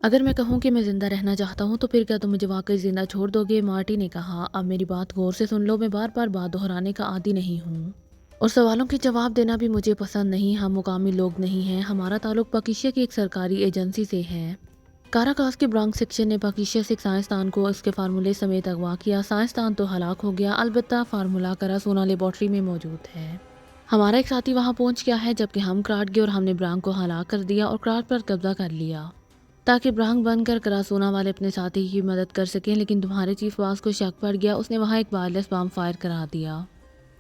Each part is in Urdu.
اگر میں کہوں کہ میں زندہ رہنا چاہتا ہوں تو پھر کیا تم مجھے واقعی زندہ چھوڑ دو گے؟ مارٹی نے کہا۔ اب میری بات غور سے سن لو، میں بار بار بات دہرانے کا عادی نہیں ہوں اور سوالوں کے جواب دینا بھی مجھے پسند نہیں۔ ہم مقامی لوگ نہیں ہیں، ہمارا تعلق پاکیشیا کی ایک سرکاری ایجنسی سے ہے۔ کاراکاس کے برانکس سیکشن نے پاکیشیا سے ایک سائنسدان کو اس کے فارمولے سمیت اغوا کیا۔ سائنسدان تو ہلاک ہو گیا، البتہ فارمولہ کراسونا لیبارٹری میں موجود ہے۔ ہمارا ایک ساتھی وہاں پہنچ گیا ہے جبکہ ہم کراٹ گئے اور ہم نے برانک کو ہلاک کر دیا اور کراٹ پر قبضہ کر لیا تاکہ برانک بن کر کراسونا والے اپنے ساتھی کی مدد کر سکیں، لیکن تمہارے چیف باس کو شک پڑ گیا، اس نے وہاں ایک وائرلیس بام فائر کرا دیا۔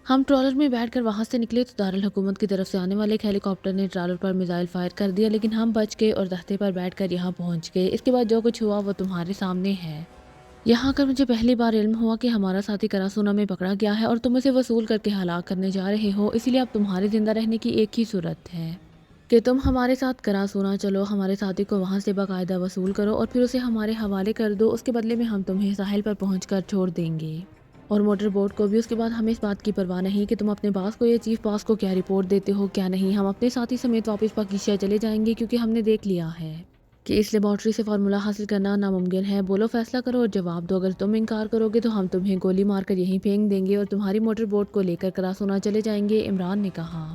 ہم ٹرالر میں بیٹھ کر وہاں سے نکلے تو دارالحکومت کی طرف سے آنے والے ایک ہیلی کاپٹر نے ٹرالر پر میزائل فائر کر دیا، لیکن ہم بچ گئے اور تختے پر بیٹھ کر یہاں پہنچ گئے۔ اس کے بعد جو کچھ ہوا وہ تمہارے سامنے ہے۔ یہاں کر مجھے پہلی بار علم ہوا کہ ہمارا ساتھی کراسونا میں پکڑا گیا ہے اور تم اسے وصول کر کے ہلاک کرنے جا رہے ہو، اسی لیے اب تمہارے زندہ رہنے کی ایک ہی صورت ہے کہ تم ہمارے ساتھ کراسونا چلو، ہمارے ساتھی کو وہاں سے باقاعدہ وصول کرو اور پھر اسے ہمارے حوالے کر دو۔ اس کے بدلے میں ہم تمہیں ساحل پر پہنچ کر چھوڑ دیں گے اور موٹر بوٹ کو بھی۔ اس کے بعد ہمیں اس بات کی پرواہ نہیں کہ تم اپنے باس کو یا چیف باس کو کیا رپورٹ دیتے ہو کیا نہیں، ہم اپنے ساتھی سمیت واپس پاکیشیا چلے جائیں گے کیونکہ ہم نے دیکھ لیا ہے کہ اس لیبارٹری سے فارمولہ حاصل کرنا ناممکن ہے۔ بولو، فیصلہ کرو اور جواب دو۔ اگر تم انکار کرو گے تو ہم تمہیں گولی مار کر یہیں پھینک دیں گے اور تمہاری موٹر بوٹ کو لے کر کراسونا چلے جائیں گے۔ عمران نے کہا۔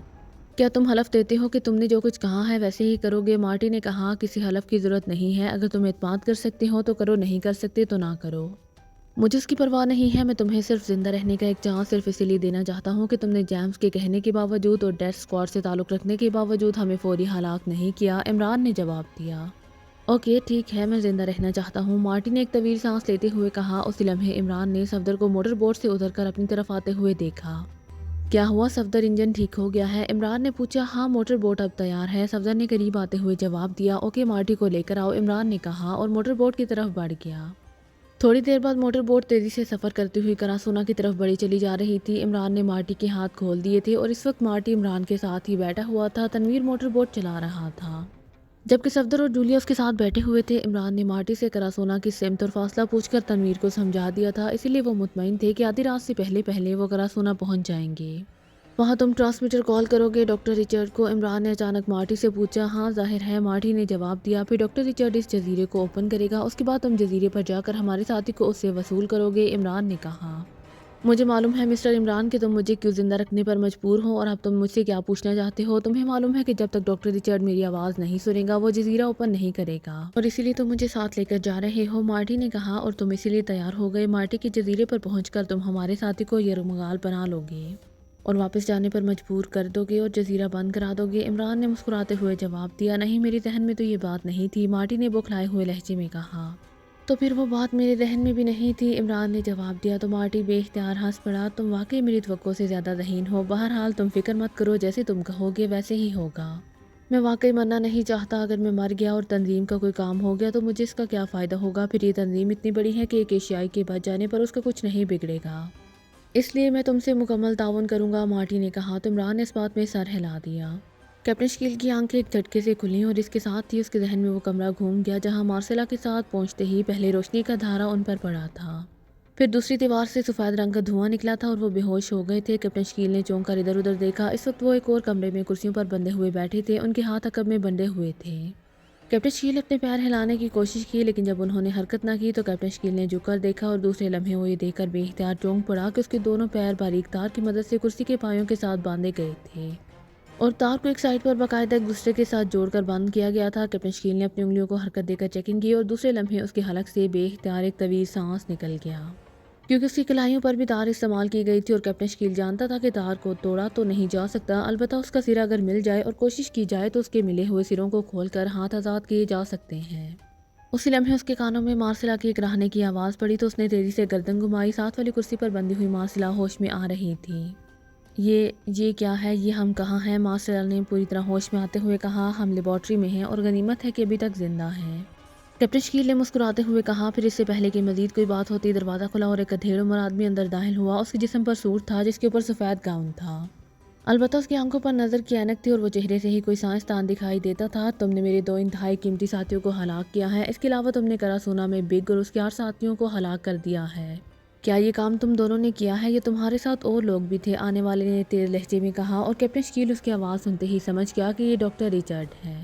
کیا تم حلف دیتے ہو کہ تم نے جو کچھ کہا ہے ویسے ہی کرو گے؟ مارٹی نے کہا۔ کسی حلف کی ضرورت نہیں ہے، اگر تم اعتماد کر سکتے ہو تو کرو، نہیں کر سکتے تو نہ کرو۔ مجھے اس کی پرواہ نہیں ہے، میں تمہیں صرف زندہ رہنے کا ایک چانس صرف اسی لیے دینا چاہتا ہوں کہ تم نے جیمز کے کہنے کے باوجود اور ڈیتھ اسکواڈ سے تعلق رکھنے کے باوجود ہمیں فوری ہلاک نہیں کیا۔ عمران نے جواب دیا۔ اوکے ٹھیک ہے، میں زندہ رہنا چاہتا ہوں، مارٹی نے ایک طویل سانس لیتے ہوئے کہا۔ اسی لمحے عمران نے صفدر کو موٹر بوٹ سے اتر کر اپنی طرف آتے ہوئے دیکھا۔ کیا ہوا صفدر، انجن ٹھیک ہو گیا ہے؟ عمران نے پوچھا۔ ہاں، موٹر بوٹ اب تیار ہے، صفدر نے قریب آتے ہوئے جواب دیا۔ اوکے، مارٹی کو لے کر آؤ، عمران نے کہا اور موٹر بوٹ کی طرف بڑھ گیا۔ تھوڑی دیر بعد موٹر بوٹ تیزی سے سفر کرتی ہوئی کراسونا کی طرف بڑھی چلی جا رہی تھی۔ عمران نے مارٹی کے ہاتھ کھول دیے تھے اور اس وقت مارٹی عمران کے ساتھ ہی بیٹھا ہوا تھا۔ تنویر موٹر بوٹ چلا رہا تھا جبکہ صفدر اور جولیا اس کے ساتھ بیٹھے ہوئے تھے۔ عمران نے مارٹی سے کراسونا کی سمت اور فاصلہ پوچھ کر تنویر کو سمجھا دیا تھا، اسی لیے وہ مطمئن تھے کہ آدھی رات سے پہلے وہ کراسونا پہنچ جائیں گے۔ وہاں تم ٹرانسمیٹر کال کرو گے ڈاکٹر رچرڈ کو؟ عمران نے اچانک مارٹی سے پوچھا۔ ہاں ظاہر ہے، مارٹی نے جواب دیا۔ پھر ڈاکٹر رچرڈ اس جزیرے کو اوپن کرے گا، اس کے بعد تم جزیرے پر جا کر ہمارے ساتھی کو اس سے وصول کرو گے، عمران نے کہا۔ مجھے معلوم ہے مسٹر عمران کہ تم مجھے کیوں زندہ رکھنے پر مجبور ہو اور اب تم مجھ سے کیا پوچھنا چاہتے ہو۔ تمہیں معلوم ہے کہ جب تک ڈاکٹر رچرڈ میری آواز نہیں سنے گا وہ جزیرہ اوپن نہیں کرے گا اور اسی لیے تم مجھے ساتھ لے کر جا رہے ہو، مارٹی نے کہا۔ اور تم اسی لیے تیار ہو گئے، مارٹی کے جزیرے پر پہنچ کر تم ہمارے ساتھی کو یرغمال بنا لو گے اور واپس جانے پر مجبور کر دو گے اور جزیرہ بند کرا دو گے، عمران نے مسکراتے ہوئے جواب دیا۔ نہیں، میرے ذہن میں تو یہ بات نہیں تھی، مارٹی نے بوکھلائے ہوئے لہجے میں کہا۔ تو پھر وہ بات میرے ذہن میں بھی نہیں تھی، عمران نے جواب دیا۔ تو مارٹی بے اختیار ہنس پڑا۔ تم واقعی میری توقع سے زیادہ ذہین ہو، بہرحال تم فکر مت کرو، جیسے تم کہو گے ویسے ہی ہوگا۔ میں واقعی مرنا نہیں چاہتا، اگر میں مر گیا اور تنظیم کا کوئی کام ہو گیا تو مجھے اس کا کیا فائدہ ہوگا؟ پھر یہ تنظیم اتنی بڑی ہے کہ ایک ایشیائی کے بچ جانے پر اس کا کچھ نہیں بگڑے گا، اس لیے میں تم سے مکمل تعاون کروں گا، مارٹی نے کہا۔ تو عمران نے اس بات میں سر ہلا دیا۔ کیپٹن شکیل کی آنکھیں ایک جھٹکے سے کھلیں اور اس کے ساتھ ہی اس کے ذہن میں وہ کمرہ گھوم گیا جہاں مارسیلا کے ساتھ پہنچتے ہی پہلے روشنی کا دھارا ان پر پڑا تھا، پھر دوسری دیوار سے سفید رنگ کا دھواں نکلا تھا اور وہ بے ہوش ہو گئے تھے۔ کیپٹن شکیل نے چونک کر ادھر ادھر دیکھا، اس وقت وہ ایک اور کمرے میں کرسیوں پر بندھے ہوئے بیٹھے تھے، ان کے ہاتھ عقب میں بندھے ہوئے تھے۔ کیپٹن شکیل نے اپنے پیر ہلانے کی کوشش کی لیکن جب انہوں نے حرکت نہ کی تو کیپٹن شکیل نے جھک کر دیکھا اور دوسرے لمحے وہ یہ دیکھ کر بے اختیار چونک پڑا کہ اس کے دونوں پیر باریک تار کی مدد سے کرسی کے پایوں کے ساتھ باندھے گئے تھے اور تار کو ایک سائڈ پر باقاعدہ ایک دوسرے کے ساتھ جوڑ کر بند کیا گیا تھا۔ کیپٹن شکیل نے اپنی انگلیوں کو حرکت دے کر چیکنگ کی اور دوسرے لمحے اس کے حلق سے بے اختیار ایک طویل سانس نکل گیا کیونکہ اس کی کلائیوں پر بھی تار استعمال کی گئی تھی اور کیپٹن شکیل جانتا تھا کہ تار کو توڑا تو نہیں جا سکتا، البتہ اس کا سرا اگر مل جائے اور کوشش کی جائے تو اس کے ملے ہوئے سروں کو کھول کر ہاتھ آزاد کیے جا سکتے ہیں۔ اسی لمحے اس کے کانوں میں مارسیلا کی کراہنے کی آواز پڑی تو اس نے تیزی سے گردن گھمائی، ساتھ والی کرسی پر بندھی ہوئی مارسیلا ہوش میں آ رہی تھی۔ یہ کیا ہے؟ یہ ہم کہاں ہیں؟ مارسیلا نے پوری طرح ہوش میں آتے ہوئے کہا۔ ہم لیبارٹری میں ہیں اور غنیمت ہے کہ ابھی تک زندہ ہیں، کیپٹن شکیل نے مسکراتے ہوئے کہا۔ پھر اس سے پہلے کہ مزید کوئی بات ہوتی دروازہ کھلا اور ایک ادھیڑ عمر آدمی اندر داخل ہوا، اس کے جسم پر سوٹ تھا جس کے اوپر سفید گاؤن تھا، البتہ اس کی آنکھوں پر نظر کی اینک تھی اور وہ چہرے سے ہی کوئی سائنسدان دکھائی دیتا تھا۔ تم نے میرے دو انتہائی قیمتی ساتھیوں کو ہلاک کیا ہے، اس کے علاوہ تم نے کراسونا میں بگ اور اس کے 8 ساتھیوں کو ہلاک کر دیا ہے۔ کیا یہ کام تم دونوں نے کیا ہے یا تمہارے ساتھ اور لوگ بھی تھے؟ آنے والے نے تیز لہجے میں کہا اور کیپٹن شکیل اس کی آواز سنتے ہی سمجھ گیا کہ یہ ڈاکٹر رچرڈ ہے۔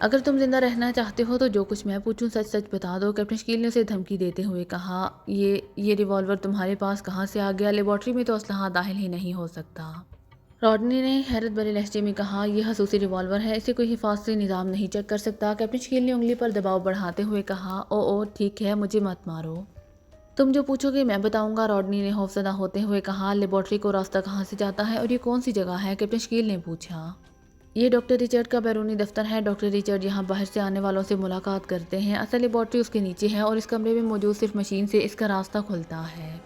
اگر تم زندہ رہنا چاہتے ہو تو جو کچھ میں پوچھوں سچ سچ بتا دو، کیپٹن شکیل نے اسے دھمکی دیتے ہوئے کہا۔ یہ ریوالور تمہارے پاس کہاں سے آ گیا؟ لیبارٹری میں تو اسلحہ داخل ہی نہیں ہو سکتا۔ راڈنی نے حیرت بھرے لہجے میں کہا، یہ خصوصی ریوالور ہے، اسے کوئی حفاظتی نظام نہیں چیک کر سکتا۔ کیپٹن شکیل نے انگلی پر دباؤ بڑھاتے ہوئے کہا، او ٹھیک ہے، مجھے مت مارو، تم جو پوچھو گے میں بتاؤں گا۔ راڈنی نے خوفزدہ ہوتے ہوئے کہا، لیبارٹری کو راستہ کہاں سے جاتا ہے اور یہ کون سی جگہ ہے؟ کیپٹن شکیل نے پوچھا۔ یہ ڈاکٹر رچرڈ کا بیرونی دفتر ہے۔ ڈاکٹر رچرڈ یہاں باہر سے آنے والوں سے ملاقات کرتے ہیں۔ اصل لیبارٹری اس کے نیچے ہے اور اس کمرے میں موجود صرف مشین سے اس کا راستہ کھلتا ہے،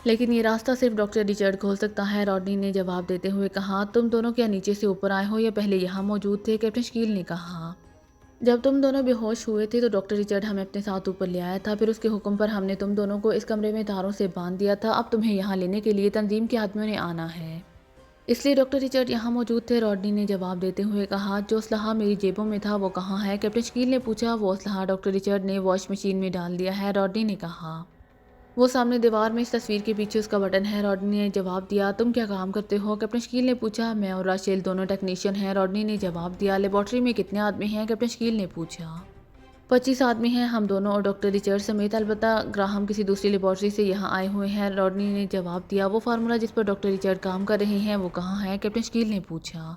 لیکن یہ راستہ صرف ڈاکٹر رچرڈ کھول سکتا ہے۔ راڈنی نے جواب دیتے ہوئے کہا، تم دونوں کیا نیچے سے اوپر آئے ہو یا پہلے یہاں موجود تھے؟ کیپٹن شکیل نے کہا، جب تم دونوں بے ہوش ہوئے تھے تو ڈاکٹر رچرڈ ہمیں اپنے ساتھ اوپر لے آیا تھا، پھر اس کے حکم پر ہم نے تم دونوں کو اس کمرے میں تاروں سے باندھ دیا تھا۔ اب تمہیں یہاں لینے کے لیے تنظیم کے آدمیوں نے آنا ہے، اس لیے ڈاکٹر رچرڈ یہاں موجود تھے۔ راڈنی نے جواب دیتے ہوئے کہا، جو اسلحہ میری جیبوں میں تھا وہ کہاں ہے؟ کیپٹن شکیل نے پوچھا۔ وہ اسلحہ ڈاکٹر رچرڈ نے واش مشین میں ڈال دیا ہے، راڈنی نے کہا۔ وہ سامنے دیوار میں اس تصویر کے پیچھے اس کا بٹن ہے، راڈنی نے جواب دیا۔ تم کیا کام کرتے ہو؟ کیپٹن شکیل نے پوچھا۔ میں اور راشیل دونوں ٹیکنیشین ہیں، راڈنی نے جواب دیا۔ لیبارٹری میں کتنے آدمی ہیں؟ کیپٹن شکیل نے پوچھا۔ 25 آدمی ہیں، ہم دونوں اور ڈاکٹر رچرڈ سمیت، البتہ گراہم کسی دوسری لیبارٹری سے یہاں آئے ہوئے ہیں، راڈنی نے جواب دیا۔ وہ فارمولا جس پر ڈاکٹر رچرڈ کام کر رہے ہیں وہ کہاں ہے؟ کیپٹن شکیل نے پوچھا۔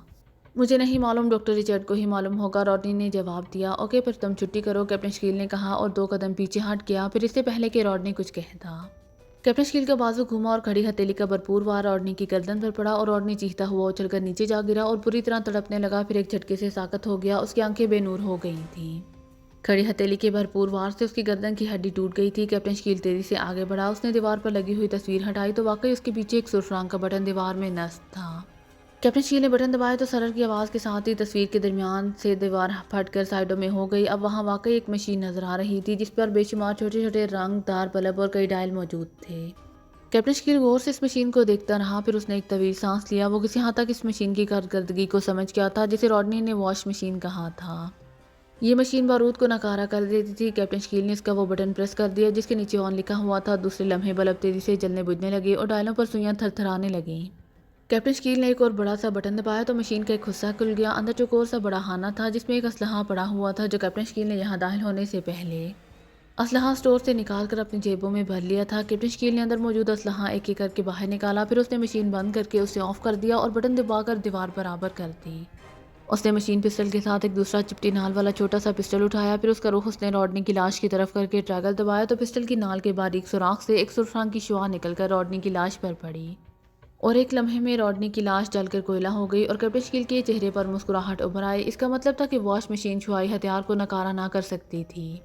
مجھے نہیں معلوم، ڈاکٹر رچرڈ کو ہی معلوم ہوگا، راڈنی نے جواب دیا۔ اوکے پھر تم چھٹی کرو، کیپٹن شکیل نے کہا اور 2 قدم پیچھے ہٹ گیا۔ پھر اس سے پہلے کہ راڈنی کچھ کہتا، کیپٹن شکیل کا بازو گھوما اور کھڑی ہتھیلی کا بھرپور وار راڈنی کی گردن پر پڑا اور راڈنی چیختا ہوا اچھل کر نیچے جا گرا اور بری طرح تڑپنے لگا، پھر ایک جھٹکے سے ساکت ہو گیا۔ اس کی آنکھیں بے نور ہو گئی تھیں، کھڑی ہتھیلی کے بھرپور وار سے اس کی گردن کی ہڈی ٹوٹ گئی تھی۔ کیپٹن شکیل تیزی سے آگے بڑھا، اس نے دیوار پر لگی ہوئی تصویر ہٹائی تو واقعی اس کے پیچھے ایک سرخ رنگ کا بٹن دیوار میں نصب تھا۔ کیپٹن شکیل نے بٹن دبایا تو سرر کی آواز کے ساتھ ہی تصویر کے درمیان سے دیوار پھٹ کر سائڈوں میں ہو گئی۔ اب وہاں واقعی ایک مشین نظر آ رہی تھی جس پر بے شمار چھوٹے چھوٹے رنگ دار بلب اور کئی ڈائل موجود تھے۔ کیپٹن شکیل غور سے اس مشین کو دیکھتا رہا، پھر اس نے ایک طویل سانس لیا۔ وہ کسی حد تک اس مشین کی کارکردگی کو سمجھ گیا تھا جسے راڈنی نے واش مشین کہا تھا۔ یہ مشین بارود کو ناکارہ کر دیتی تھی۔ کیپٹن شکیل نے اس کا وہ بٹن پریس کر دیا جس کے نیچے آن لکھا ہوا تھا۔ دوسرے لمحے بلب تیزی سے جلنے بجھنے لگے اور ڈائلوں پر سوئیاں تھر تھرانے لگیں۔ کیپٹن شکیل نے ایک اور بڑا سا بٹن دبایا تو مشین کا ایک حصہ کھل گیا۔ اندر چوکور سا بڑا خانہ تھا جس میں ایک اسلحہ پڑا ہوا تھا جو کیپٹن شکیل نے یہاں داخل ہونے سے پہلے اسلحہ اسٹور سے نکال کر اپنی جیبوں میں بھر لیا تھا۔ کیپٹن شکیل نے اندر موجود اسلحہ ایک ایک کر کے باہر نکالا، پھر اس نے مشین بند کر کے اسے آف کر دیا اور بٹن دبا کر دیوار برابر کر دی۔ اس نے مشین پسٹل کے ساتھ ایک دوسرا چپٹی نال والا چھوٹا سا پسٹل اٹھایا، پھر اس کا رخ اس نے راڈنی کی لاش کی طرف کر کے ٹریگر دبایا تو پسٹل کی نال کے باریک سوراخ سے ایک سرخ رنگ کی شعاع نکل کر راڈنی کی لاش پر پڑی اور ایک لمحے میں راڈنی کی لاش جل کر کوئلہ ہو گئی اور کیپٹن شکیل کے چہرے پر مسکراہٹ ابھر آئی۔ اس کا مطلب تھا کہ واش مشین شعاعی ہتھیار کو ناکارہ نہ کر سکتی تھی۔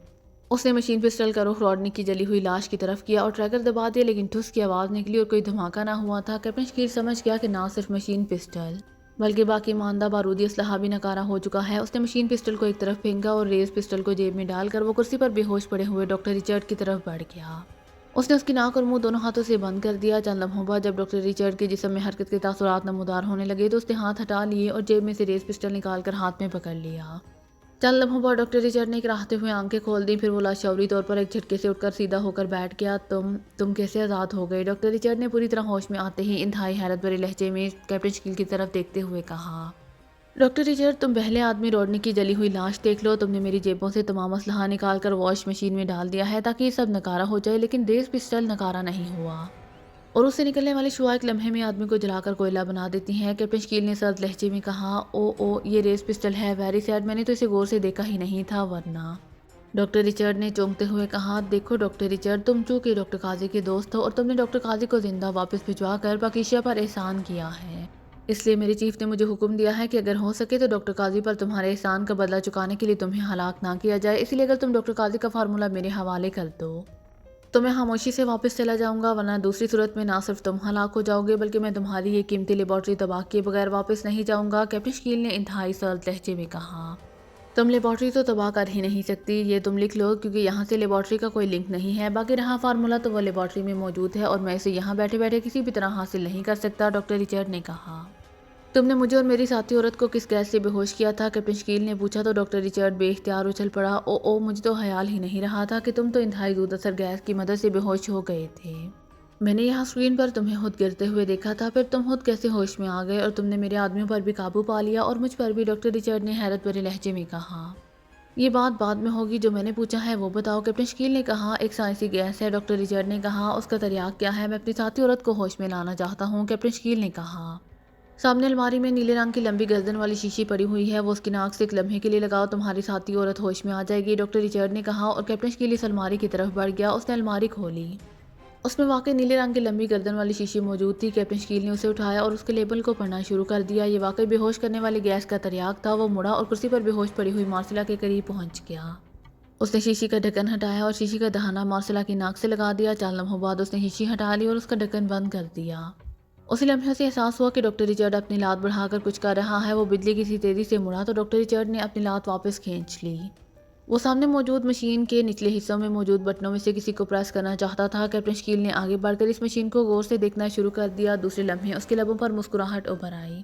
اس نے مشین پسٹل کا رخ راڈنی کی جلی ہوئی لاش کی طرف کیا اور ٹریگر دبا دیا، لیکن ٹھس کی آواز نکلی اور کوئی دھماکہ نہ ہوا تھا۔ کیپٹن شکیل سمجھ گیا کہ نہ صرف مشین پسٹل بلکہ باقی ماندہ بارودی اسلحہ بھی ناکارہ ہو چکا ہے۔ اس نے مشین پسٹل کو ایک طرف پھینکا اور ریز پسٹل کو جیب میں ڈال کر وہ کرسی پر بے ہوش پڑے ہوئے ڈاکٹر رچرڈ کی طرف بڑھ گیا۔ اس نے اس کی ناک اور منہ دونوں ہاتھوں سے بند کر دیا۔ چند لمحوں بعد جب ڈاکٹر رچرڈ کے جسم میں حرکت کے تاثرات نمودار ہونے لگے تو اس نے ہاتھ ہٹا لیے اور جیب میں سے ریز پسٹل نکال کر ہاتھ میں پکڑ لیا۔ چند لمحوں بعد ڈاکٹر رچرڈ نے کراہتے ہوئے آنکھیں کھول دیں، پھر وہ لاشعوری طور پر ایک جھٹکے سے اٹھ کر سیدھا ہو کر بیٹھ گیا۔ تم کیسے آزاد ہو گئے؟ ڈاکٹر رچرڈ نے پوری طرح ہوش میں آتے ہی انتہائی حیرت بھرے لہجے میں کیپٹن شکیل کی طرف دیکھتے ہوئے کہا۔ ڈاکٹر رچرڈ، تم پہلے آدمی راڈنی کی جلی ہوئی لاش دیکھ لو۔ تم نے میری جیبوں سے تمام اسلحہ نکال کر واش مشین میں ڈال دیا ہے تاکہ یہ سب ناکارہ ہو جائے، لیکن ریز پسٹل ناکارہ نہیں ہوا اور اس سے نکلنے والی شعاع ایک لمحے میں آدمی کو جلا کر کوئلہ بنا دیتی ہیں۔ کیپٹن شکیل نے سرد لہجے میں کہا، او یہ ریز پسٹل ہے، ویری سیڈ، میں نے تو اسے غور سے دیکھا ہی نہیں تھا ورنہ۔ ڈاکٹر رچرڈ نے چونکتے ہوئے کہا، دیکھو ڈاکٹر رچرڈ، تم چونکہ ڈاکٹر قاضی کے دوست ہو اور تم نے ڈاکٹر قاضی کو زندہ واپس بھجوا کر پاکیشا پر احسان کیا ہے، اس لیے میرے چیف نے مجھے حکم دیا ہے کہ اگر ہو سکے تو ڈاکٹر قاضی پر تمہارے احسان کا بدلہ چکانے کے لیے تمہیں ہلاک نہ کیا جائے، اسی لیے اگر تم ڈاکٹر قاضی کا فارمولا میرے حوالے کر دو تو میں خاموشی سے واپس چلا جاؤں گا، ورنہ دوسری صورت میں نہ صرف تم ہلاک ہو جاؤ گے بلکہ میں تمہاری یہ قیمتی لیبارٹری تباہ کیے بغیر واپس نہیں جاؤں گا۔ کیپٹن شکیل نے انتہائی سرد لہجے میں کہا، تم لیبارٹری تو تباہ کر ہی نہیں سکتی، یہ تم لکھ لو، کیونکہ یہاں سے لیبارٹری کا کوئی لنک نہیں ہے۔ باقی رہا فارمولا تو وہ لیبارٹری میں موجود ہے اور میں اسے یہاں بیٹھے بیٹھے کسی بھی طرح حاصل نہیں کر سکتا، ڈاکٹر رچرڈ نے کہا۔ تم نے مجھے اور میری ساتھی عورت کو کس گیس سے بے ہوش کیا تھا؟ کیپٹن شکیل نے پوچھا تو ڈاکٹر رچرڈ بے اختیار اچھل پڑا۔ مجھے تو خیال ہی نہیں رہا تھا کہ تم تو انتہائی دور اثر گیس کی مدد سے بے ہوش ہو گئے تھے۔ میں نے یہاں اسکرین پر تمہیں خود گرتے ہوئے دیکھا تھا، پھر تم خود کیسے ہوش میں آ گئے اور تم نے میرے آدمیوں پر بھی قابو پا لیا اور مجھ پر بھی، ڈاکٹر ریچرڈ نے حیرت بھرے لہجے میں کہا۔ یہ بات بعد میں ہوگی، جو میں نے پوچھا ہے وہ بتاؤ، کیپٹن شکیل نے کہا۔ ایک سائنسی گیس ہے، ڈاکٹر ریچرڈ نے کہا۔ اس کا تریاق کیا ہے؟ میں اپنی ساتھی عورت کو ہوش میں لانا چاہتا ہوں، کیپٹن شکیل نے کہا۔ سامنے الماری میں نیلے رنگ کی لمبی گردن والی شیشی پڑی ہوئی ہے، وہ اس کی ناک سے ایک لمحے کے لیے لگاؤ، تمہاری ساتھی عورت ہوش میں آ جائے گی، ڈاکٹر ریچرڈ نے کہا، اور کیپٹن شکیل اس الماری کی طرف بڑھ گیا۔ اس نے الماری کھولی۔ اس میں واقعی نیلے رنگ کی لمبی گردن والی شیشی موجود تھی۔ کیپٹن شکیل نے اسے اٹھایا اور اس کے لیبل کو پڑھنا شروع کر دیا۔ یہ واقعی بے ہوش کرنے والی گیس کا تریاق تھا۔ وہ مڑا اور کرسی پر بے ہوش پڑی ہوئی مارسلا کے قریب پہنچ گیا۔ اس نے شیشی کا ڈھکن ہٹایا اور شیشی کا دہانہ مارسلا کی ناک سے لگا دیا۔ چند لمحوں بعد اس نے شیشی ہٹا لی اور اس کا ڈھکن بند کر دیا۔ اسی لمحے سے احساس ہوا کہ ڈاکٹر ریچرڈ اپنی لات بڑھا کر کچھ کر رہا ہے۔ وہ بجلی کی سی تیزی سے مڑا تو ڈاکٹر ریچرڈ نے اپنی لات واپس کھینچ لی۔ وہ سامنے موجود مشین کے نچلے حصوں میں موجود بٹنوں میں سے کسی کو پریس کرنا چاہتا تھا۔ کیپٹن شکیل نے آگے بڑھ کر اس مشین کو غور سے دیکھنا شروع کر دیا۔ دوسرے لمحے اس کے لبوں پر مسکراہٹ ابھر آئی۔